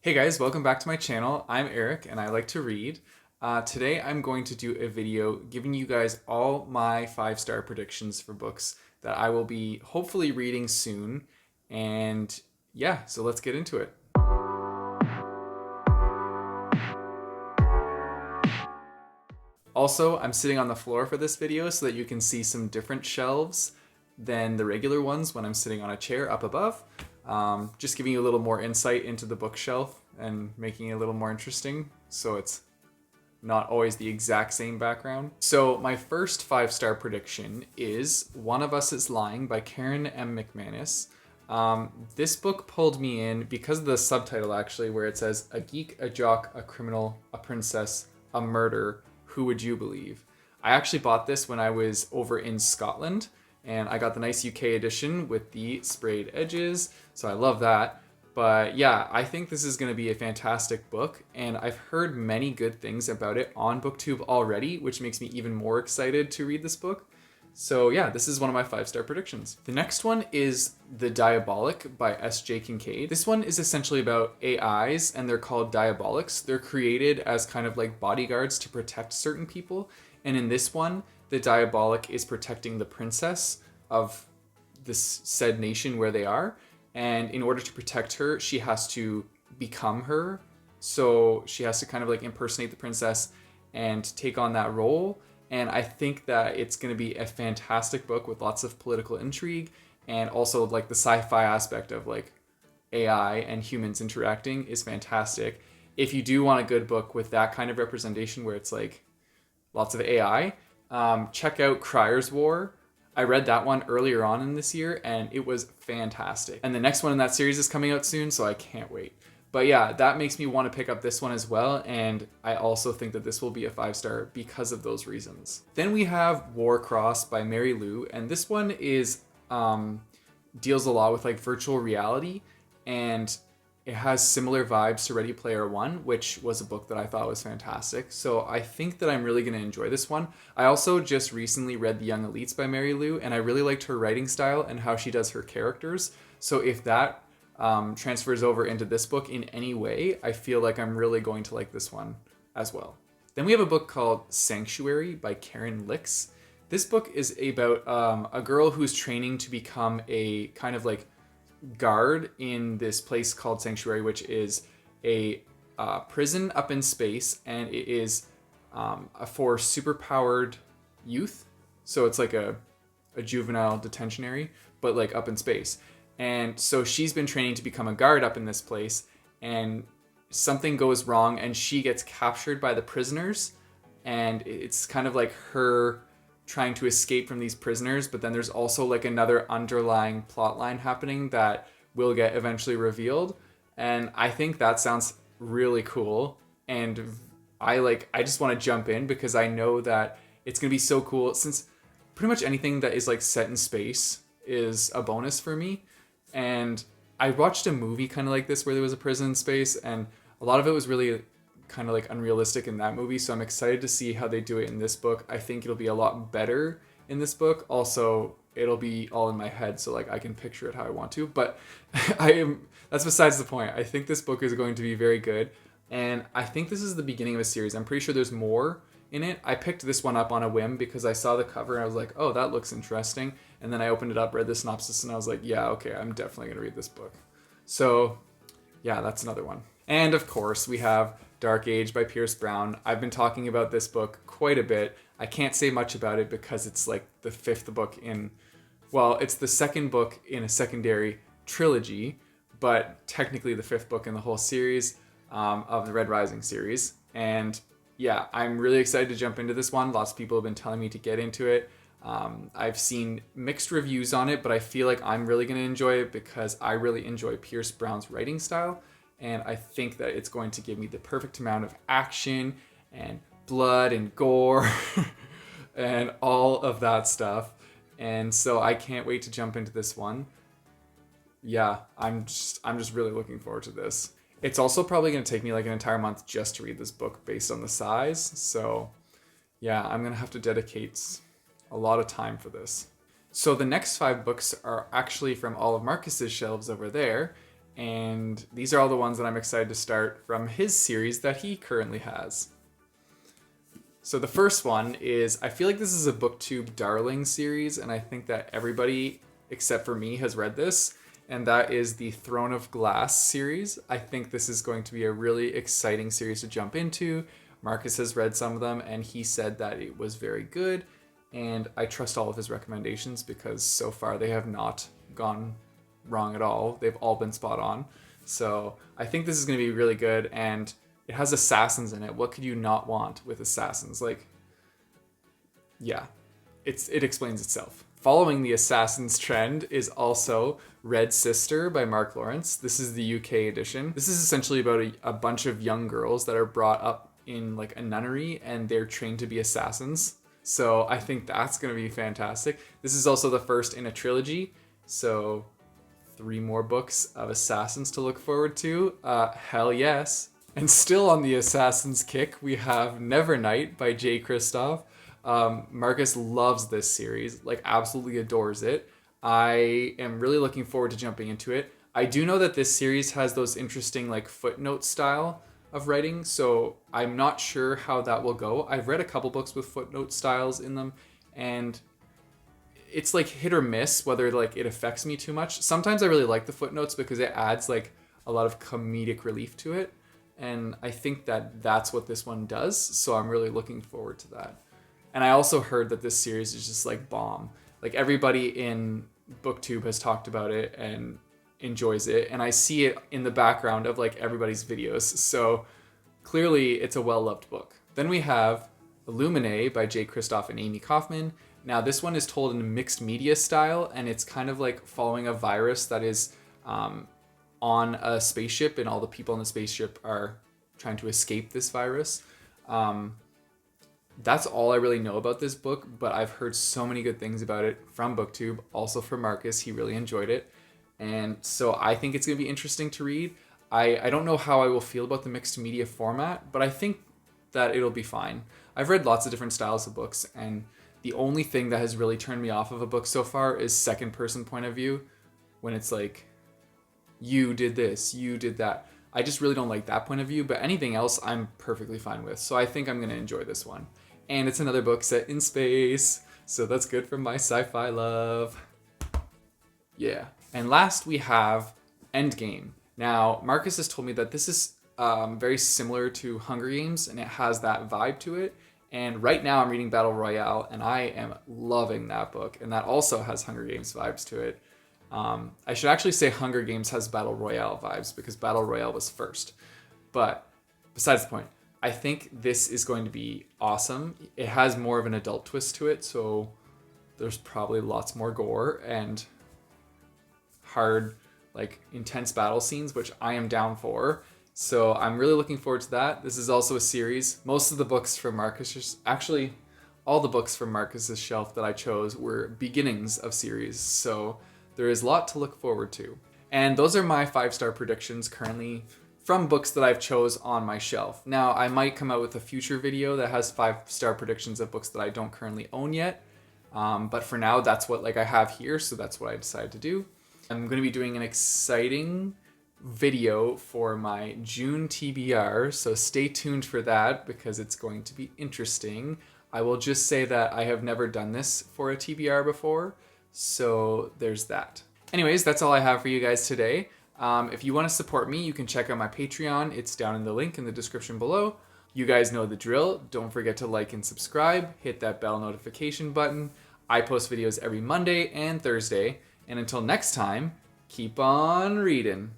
Hey guys, welcome back to my channel. I'm Eric and I like to read. Today I'm going to do a video giving you guys all my 5-star predictions for books that I will be hopefully reading soon. And yeah, so let's get into it. Also, I'm sitting on the floor for this video so that you can see some different shelves than the regular ones when I'm sitting on a chair up above. Just giving you a little more insight into the bookshelf and making it a little more interesting so it's not always the exact same background. So my first 5-star prediction is One of Us is Lying by Karen M. McManus. This book pulled me in because of the subtitle, actually, where it says, "A geek, a jock, a criminal, a princess, a murder. Who would you believe?" I actually bought this when I was over in Scotland, and I got the nice UK edition with the sprayed edges, so I love that. But yeah, I think this is going to be a fantastic book, and I've heard many good things about it on BookTube already, which makes me even more excited to read this book. So yeah, this is one of my 5-star predictions. The next one is The Diabolic by S.J. Kincaid. This one is essentially about AIs, and they're called Diabolics. They're created as kind of like bodyguards to protect certain people. And in this one, the Diabolic is protecting the princess of this said nation where they are. And in order to protect her, she has to become her. So she has to kind of like impersonate the princess and take on that role. And I think that it's going to be a fantastic book with lots of political intrigue and also like the sci-fi aspect of like AI and humans interacting is fantastic. If you do want a good book with that kind of representation where it's like lots of AI, check out Crier's War. I read that one earlier on in this year and it was fantastic. And the next one in that series is coming out soon, so I can't wait. But yeah, that makes me want to pick up this one as well, and I also think that this will be a 5-star because of those reasons. Then we have Warcross by Mary Lou, and this one is deals a lot with like virtual reality, and it has similar vibes to Ready Player One, which was a book that I thought was fantastic. So I think that I'm really going to enjoy this one. I also just recently read The Young Elites by Mary Lou, and I really liked her writing style and how she does her characters. So if that transfers over into this book in any way, I feel like I'm really going to like this one as well. Then we have a book called Sanctuary by Karen Lix. This book is about a girl who's training to become a kind of like guard in this place called Sanctuary, which is a prison up in space, and it is for superpowered youth. So it's like a juvenile detentionary, but like up in space. And so she's been training to become a guard up in this place, and something goes wrong and she gets captured by the prisoners, and it's kind of like her trying to escape from these prisoners, but then there's also like another underlying plot line happening that will get eventually revealed. And I think that sounds really cool, and I just want to jump in because I know that it's going to be so cool, since pretty much anything that is like set in space is a bonus for me. And I watched a movie kind of like this where there was a prison in space, and a lot of it was really kind of like unrealistic in that movie. So I'm excited to see how they do it in this book. I think it'll be a lot better in this book. Also, it'll be all in my head, so like I can picture it how I want to. But that's besides the point. I think this book is going to be very good, and I think this is the beginning of a series. I'm pretty sure there's more in it. I picked this one up on a whim because I saw the cover and I was like, oh, that looks interesting. And then I opened it up, read the synopsis, and I was like, yeah, okay, I'm definitely going to read this book. So yeah, that's another one. And of course, we have Dark Age by Pierce Brown. I've been talking about this book quite a bit. I can't say much about it because it's like the 5th book in, well, it's the 2nd book in a secondary trilogy, but technically the 5th book in the whole series of the Red Rising series. And yeah, I'm really excited to jump into this one. Lots of people have been telling me to get into it. I've seen mixed reviews on it, but I feel like I'm really going to enjoy it because I really enjoy Pierce Brown's writing style. And I think that it's going to give me the perfect amount of action and blood and gore and all of that stuff. And so I can't wait to jump into this one. Yeah, I'm just really looking forward to this. It's also probably going to take me like an entire month just to read this book based on the size. So yeah, I'm going to have to dedicate a lot of time for this. So the next 5 books are actually from all of Marcus's shelves over there. And these are all the ones that I'm excited to start from his series that he currently has. So the first one is, I feel like this is a BookTube darling series, and I think that everybody except for me has read this, and that is the Throne of Glass series. I think this is going to be a really exciting series to jump into. Marcus has read some of them, and he said that it was very good, and I trust all of his recommendations because so far they have not gone wrong at all. They've all been spot on. So I think this is going to be really good, and it has assassins in it. What could you not want with assassins? Like, yeah, it explains itself. Following the assassins trend is also Red Sister by Mark Lawrence. This is the UK edition. This is essentially about a bunch of young girls that are brought up in like a nunnery and they're trained to be assassins. So I think that's going to be fantastic. This is also the first in a trilogy. So 3 more books of assassins to look forward to. Hell yes. And still on the assassins kick, we have Nevernight by Jay Kristoff. Marcus loves this series, like absolutely adores it. I am really looking forward to jumping into it. I do know that this series has those interesting like footnote style of writing, so I'm not sure how that will go. I've read a couple books with footnote styles in them, and it's like hit or miss whether like it affects me too much. Sometimes I really like the footnotes because it adds like a lot of comedic relief to it, and I think that that's what this one does, so I'm really looking forward to that. And I also heard that this series is just like bomb. Like everybody in BookTube has talked about it and enjoys it, and I see it in the background of like everybody's videos, so clearly it's a well-loved book. Then we have Illuminae by Jay Kristoff and Amy Kaufman. Now this one is told in a mixed media style, and it's kind of like following a virus that is on a spaceship, and all the people on the spaceship are trying to escape this virus. That's all I really know about this book, but I've heard so many good things about it from BookTube, also from Marcus. He really enjoyed it. And so I think it's going to be interesting to read. I don't know how I will feel about the mixed media format, but I think that it'll be fine. I've read lots of different styles of books, and the only thing that has really turned me off of a book so far is second person point of view, when it's like, you did this, you did that. I just really don't like that point of view, but anything else I'm perfectly fine with. So I think I'm going to enjoy this one. And it's another book set in space, so that's good for my sci-fi love. Yeah. And last we have Endgame. Now, Marcus has told me that this is very similar to Hunger Games, and it has that vibe to it. And right now I'm reading Battle Royale, and I am loving that book. And that also has Hunger Games vibes to it. I should actually say Hunger Games has Battle Royale vibes, because Battle Royale was first. But besides the point, I think this is going to be awesome. It has more of an adult twist to it, so there's probably lots more gore and hard, like intense battle scenes, which I am down for. So I'm really looking forward to that. This is also a series. Most of the books from Marcus, actually all the books from Marcus's shelf that I chose were beginnings of series. So there is a lot to look forward to. And those are my 5-star predictions currently from books that I've chose on my shelf. Now, I might come out with a future video that has 5-star predictions of books that I don't currently own yet. But for now, that's what I have here, so that's what I decided to do. I'm going to be doing an exciting video for my June TBR, so stay tuned for that because it's going to be interesting. I will just say that I have never done this for a TBR before, so there's that. Anyways, that's all I have for you guys today. If you want to support me, you can check out my Patreon. It's down in the link in the description below. You guys know the drill. Don't forget to like and subscribe. Hit that bell notification button. I post videos every Monday and Thursday. And until next time, keep on reading.